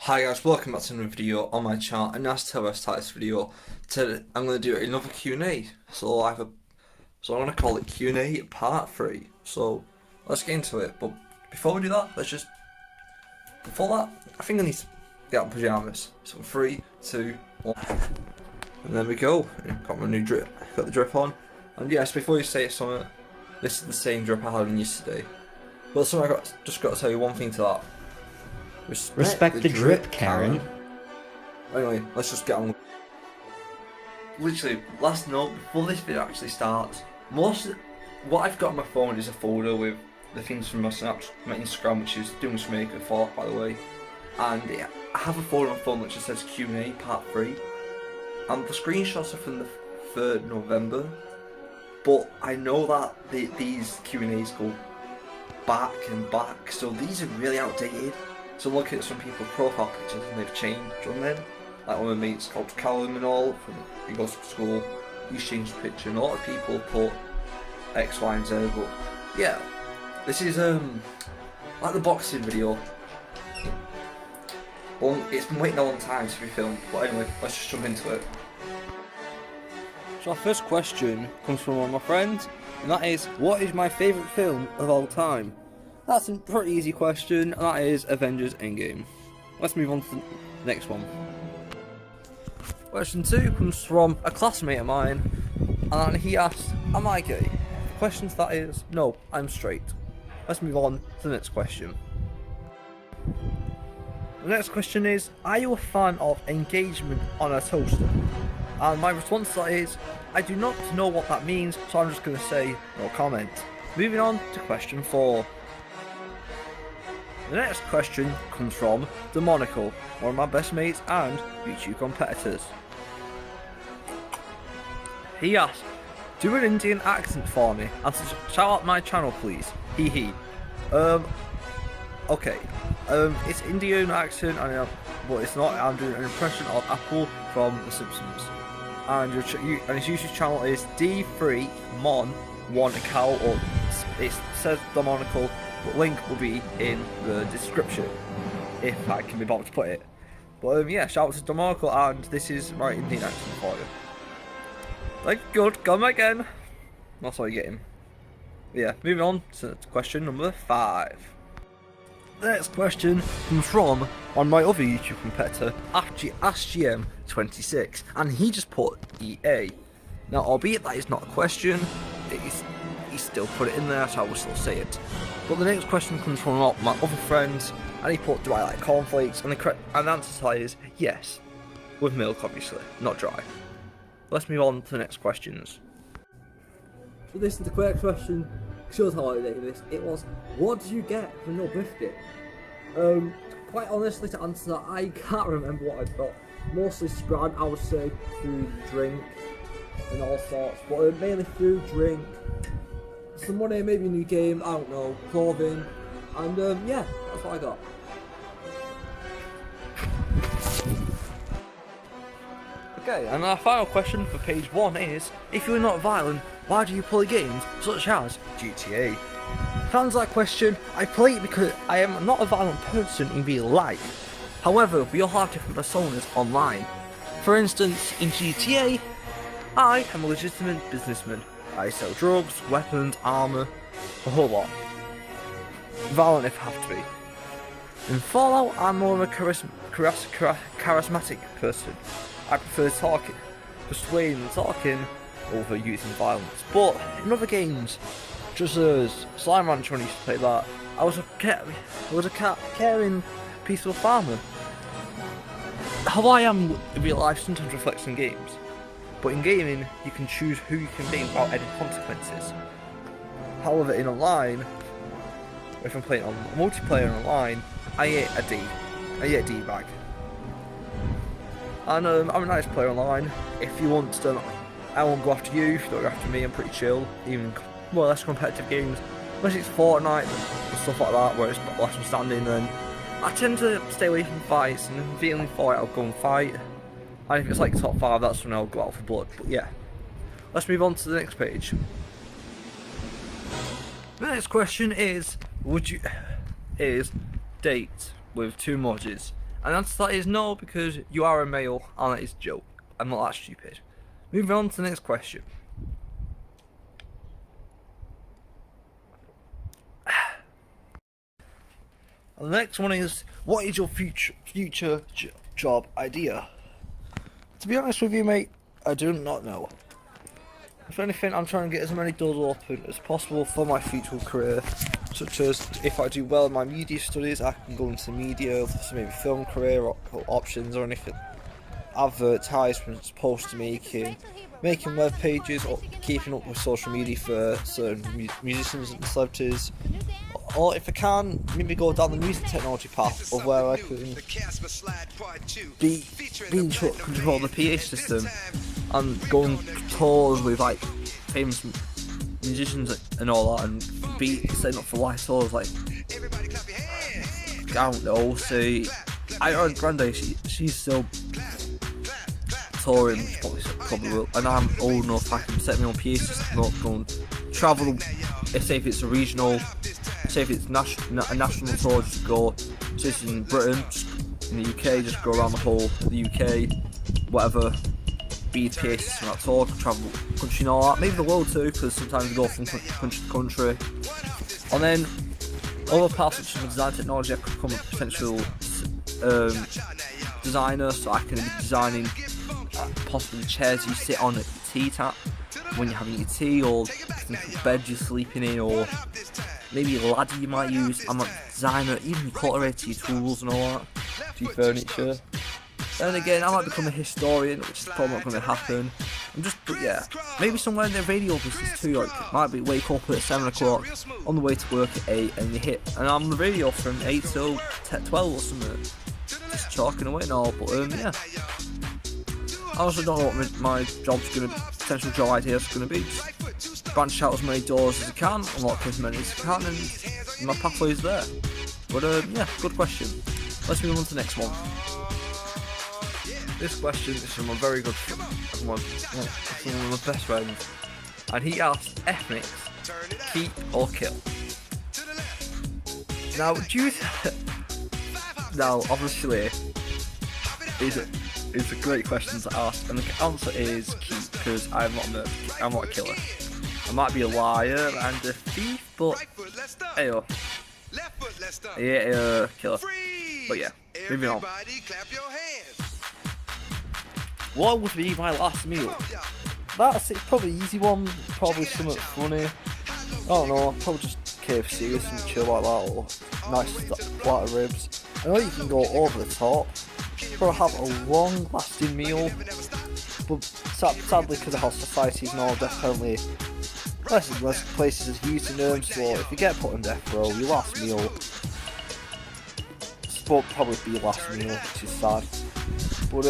Hi guys, welcome back to another video on my channel, and as to I start this video, today I'm going to do another Q&A. So I'm going to call it Q&A part 3. So let's get into it, but before we do that, before that, I think I need to get out of pyjamas. So 3, 2, 1, and there we go. Got my new drip, got the drip on, and yes, before you say something, this is the same drip I had on yesterday. But something just got to tell you one thing to that. Respect the drip, Karen. Anyway, let's just get on. Literally, last note before this video actually starts, what I've got on my phone is a folder with the things from my Instagram, which is Doing Some Maker 4, by the way. And I have a folder on my phone which just says Q&A part 3. And the screenshots are from the 3rd November. But I know that these Q&As go back and back, so these are really outdated. So looking at some people's profile pictures and they've changed on them. Like one of my mates called Callum and all, he goes to school, he's changed the picture, and a lot of people put X, Y and Z, but yeah. This is like the boxing video. Well, it's been waiting a long time to be filmed, but anyway, let's just jump into it. So our first question comes from one of my friends, and that is, what is my favourite film of all time? That's a pretty easy question, and that is Avengers Endgame. Let's move on to the next one. Question 2 comes from a classmate of mine, and he asked, am I gay? The question to that is, no, I'm straight. Let's move on to the next question. The next question is, are you a fan of engagement on a toaster? And my response to that is, I do not know what that means, so I'm just going to say no comment. Moving on to question 4. The next question comes from Demonical, one of my best mates and YouTube competitors. He asked, do an Indian accent for me and shout out my channel please, hee hee. Okay, it's Indian accent, but it's not. I'm doing an impression of Apple from The Simpsons. And his YouTube channel is D3Mon1Cow, or it says Demonical, but link will be in the description, if I can be bothered to put it. But yeah, shout out to Demonical, and this is my Indian accent for you. Like, good, come again. That's all you're getting. Yeah, moving on to question number 5. The next question comes from on my other YouTube competitor, AskGM26, and he just put EA. Now, albeit that is not a question, he still put it in there, so I will still say it. But the next question comes from my other friends, and he put, do I like cornflakes? And the answer to that is yes, with milk obviously, not dry. Let's move on to the next questions. So this is the correct question. Shows how I did this. It was, what did you get for your birthday? Quite honestly, to answer that, I can't remember what I got. Mostly Scran, I would say, food, drink, and all sorts. But mainly food, drink, some money, maybe a new game, I don't know, clothing, and yeah, that's what I got. Okay, and our final question for page 1 is, if you're not violent, why do you play games such as GTA? To answer that question, I play it because I am not a violent person in real life. However, we all have different personas online. For instance, in GTA, I am a legitimate businessman. I sell drugs, weapons, armour, a whole lot. Violent if I have to be. In Fallout, I'm more of a charismatic person. I prefer talking, persuading and talking over using violence. But in other games, just as Slime Ranch when I used to play that, I was a caring, peaceful farmer. How I am in real life sometimes reflects in games. But in gaming, you can choose who you can be without any consequences. However, in online, if I'm playing on multiplayer online, I get a D. I get a D bag. And I'm a nice player online. If you want to, I won't go after you. If you don't go after me, I'm pretty chill. Even more or less competitive games, unless it's Fortnite and stuff like that, where it's last man standing, then I tend to stay away from fights. And if I'm feeling for it, I'll go and fight. And if it's like top 5, that's when I'll go out for blood. But yeah, let's move on to the next page. The next question is, date with 2 emojis, And the answer to that is no, because you are a male, and that is a joke. I'm not that stupid. Moving on to the next question. And the next one is, what is your future job idea? To be honest with you, mate, I do not know. If anything, I'm trying to get as many doors open as possible for my future career, such as if I do well in my media studies, I can go into media, so maybe film career or options or anything. Advertisements, poster making web pages, or keeping up with social media for certain musicians and celebrities. Or if I can, maybe go down the music technology path, of where I can be in control of the PA system and go on tours with like famous musicians and all that, and be setting up for live tours. Like, I don't know, say Ariana Grande, she's still touring, probably will, and I'm old enough I can set my own PA system up, go and travel. Say if it's a regional, say if it's a national tour, just go. Say it's in Britain, in the UK, just go around the whole of the UK, whatever. Be the PA system on that tour, travel country and all that. Maybe the world too, because sometimes we go from country to country. And then other parts such as design technology, I could become a potential designer, so I can be designing possibly chairs you sit on at your tea tap when you're having your tea, or the bed you're sleeping in, or maybe a ladder you might use. I'm a designer, even cutlery to your tools and all that, to your furniture. Then again, I might become a historian, which is probably not going to happen. But yeah, maybe somewhere in the radio business too. Like, it might be wake up at 7 o'clock, on the way to work at 8, and you hit, and I'm on the radio from 8 till 12 or something, just chalking away and all. But yeah, I also don't know what my job's gonna, potential job idea is gonna be. Just branch out as many doors as I can, unlock as many as I can, and my pathway is there. But yeah, good question. Let's move on to the next one. This question is from a very good friend, one of my best friends, and he asked, ethnics, keep or kill? Now, now obviously, it's a great question to ask, and the answer is keep, because I'm not a killer. I might be a liar and a thief, but ayo, yeah, killer. But yeah, moving on. What would be my last meal? That's it, probably an easy one, probably something funny. I don't know, probably just KFC or something chill like that, or nice flat of ribs. I know you can go over the top, probably have a long lasting meal, but sadly because of how society is now, definitely less and less places is using them, so if you get put on death row, your last meal will probably be your last meal, which is sad. But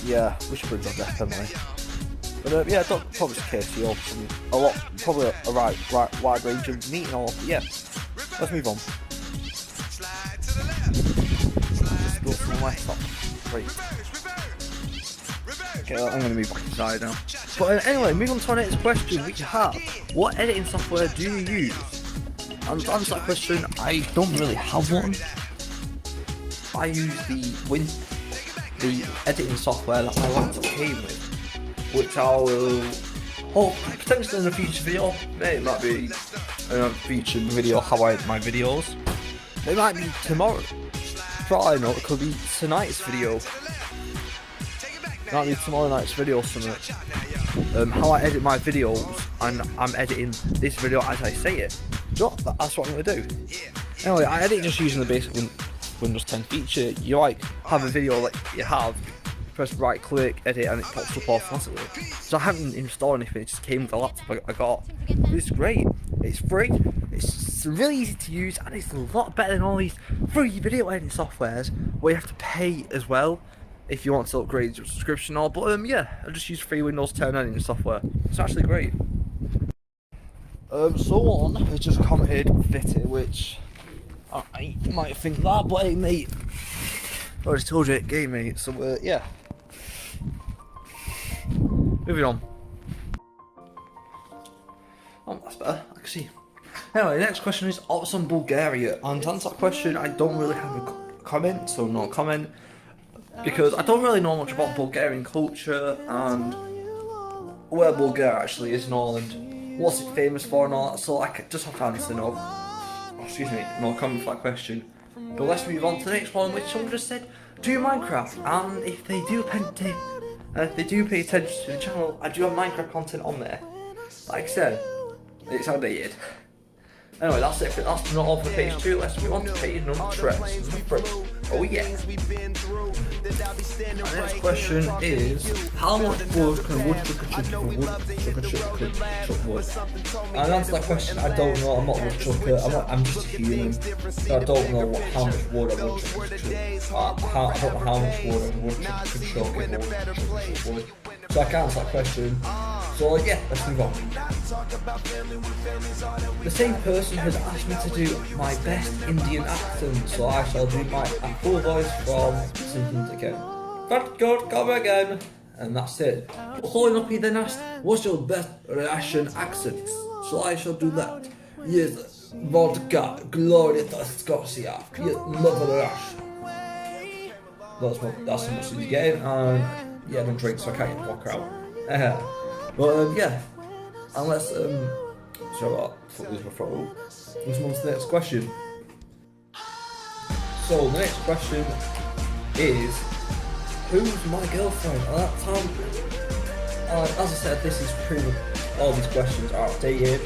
yeah, we should bring on death penalty. But yeah, probably just KFC or something. A lot, probably a right wide range of meat and all. But yeah, let's move on. Just go from my top. Great. Okay, I'm going to move back inside now. But anyway, moving on to our next question, which you have. What editing software do you use? And to answer that question, I don't really have one. I use the editing software that my laptop came with, which I will hope potentially in a future video. It might be a featured video how I edit my videos. It might be tomorrow. For all I know, it could be tonight's video. It might be tomorrow night's video or something. How I edit my videos, and I'm editing this video as I say it. So that's what I'm going to do. Anyway, I edit just using the basic Windows 10 feature. You like have a video like you have, press right click, edit, and it pops up automatically. So I haven't installed anything, it just came with the laptop I got. It's great, it's free, it's really easy to use, and it's a lot better than all these free video editing softwares where you have to pay as well if you want to upgrade your subscription or. But yeah, I just use free Windows 10 editing software. It's actually great. Someone has just commented Vita, which I might think that, but hey mate, I already told you it game mate, so yeah. Moving on. Oh, that's better, I can see. Anyway, the next question is Ops on Bulgaria, and to answer that question I don't really have a comment, so no comment. because I don't really know much about Bulgarian culture and where Bulgaria actually is and all, and what's it famous for and all that, so I just have to answer no comment for that question. But let's move on to the next one, which someone just said, do you Minecraft? And if they do pay attention to the channel, I do have Minecraft content on there. Like I said, it's outdated. Anyway, that's it. That's not all for page 2. Let's move on to page number 3. Oh yeah. The next question is, how much wood can a woodchucker chuck if a woodchucker could chuck wood? And to answer that question, I don't know. I'm not a woodchucker. I'm just a human. So I don't know how much wood a woodchucker could chuck. I don't know how much wood a woodchucker could chuck if a woodchucker chuck wood. So I can't answer that question. So yeah, let's move on. The same person has asked me to do my best Indian accent, so I shall do my full voice from Simpsons again. Thank God, come again. And that's it. Following up, he then asked, what's your best Russian accent? So I shall do that. Yes, vodka, Gloria Scotia, yes, love Rush. That's how much he's getting, and yeah, I don't drink, so I can't get the vodka out. But yeah, and let's so let's move on to the next question. So the next question is, who's my girlfriend? At that time, as I said, this is pretty much all these questions are outdated.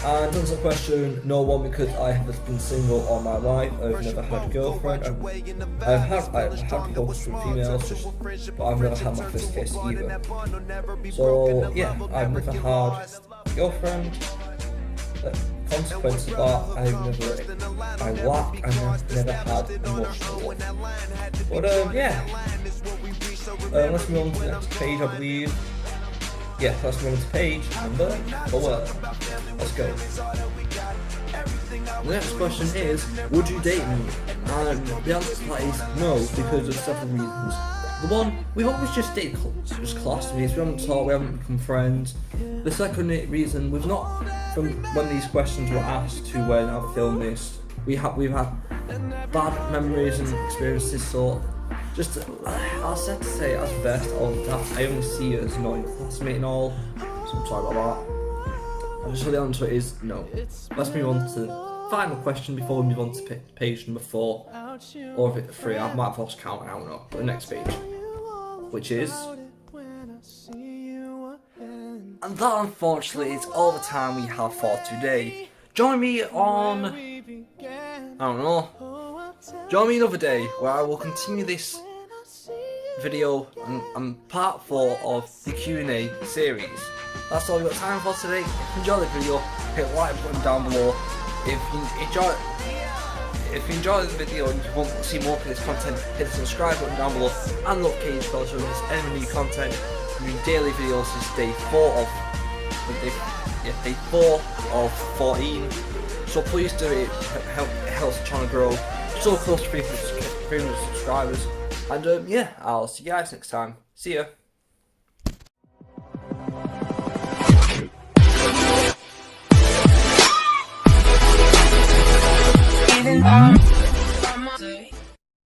And to answer the question, no one, because I have been single all my life. I've never had a girlfriend. I've had talks with females, but I've never had my first kiss either. So yeah, I've never had a girlfriend. Consequence of that, I've never had emotional love. But yeah, let's move on to the next page, I believe. Yeah, let's move on to page number 4. Let's go. The next question is, would you date me? And the answer to that is no, because of several reasons. The one, we've always just stayed just classmates, we haven't talked, we haven't become friends. The second reason, we've not, from when these questions were asked to when I've filmed this, we've had bad memories and experiences, so just, I'll sad to say as best, I only see you as annoying classmate and all, so I'm sorry about that. And so the answer is no. Let's move on to the final question before we move on to page number 4, or if it's 3, I might have lost count, I don't know, but the next page, which is, and that unfortunately is all the time we have for today. Join me on, join me another day where I will continue this video and part 4 of the QnA series. That's all we've got time for today. If you enjoyed the video, hit the like button down below. If you enjoyed the video and you want to see more of this content, hit the subscribe button down below and the notification bell so there's any new content. Doing daily videos is day 4 of 14. So please do it. It helps the channel grow. So close to 300 subscribers. And yeah, I'll see you guys next time. See ya.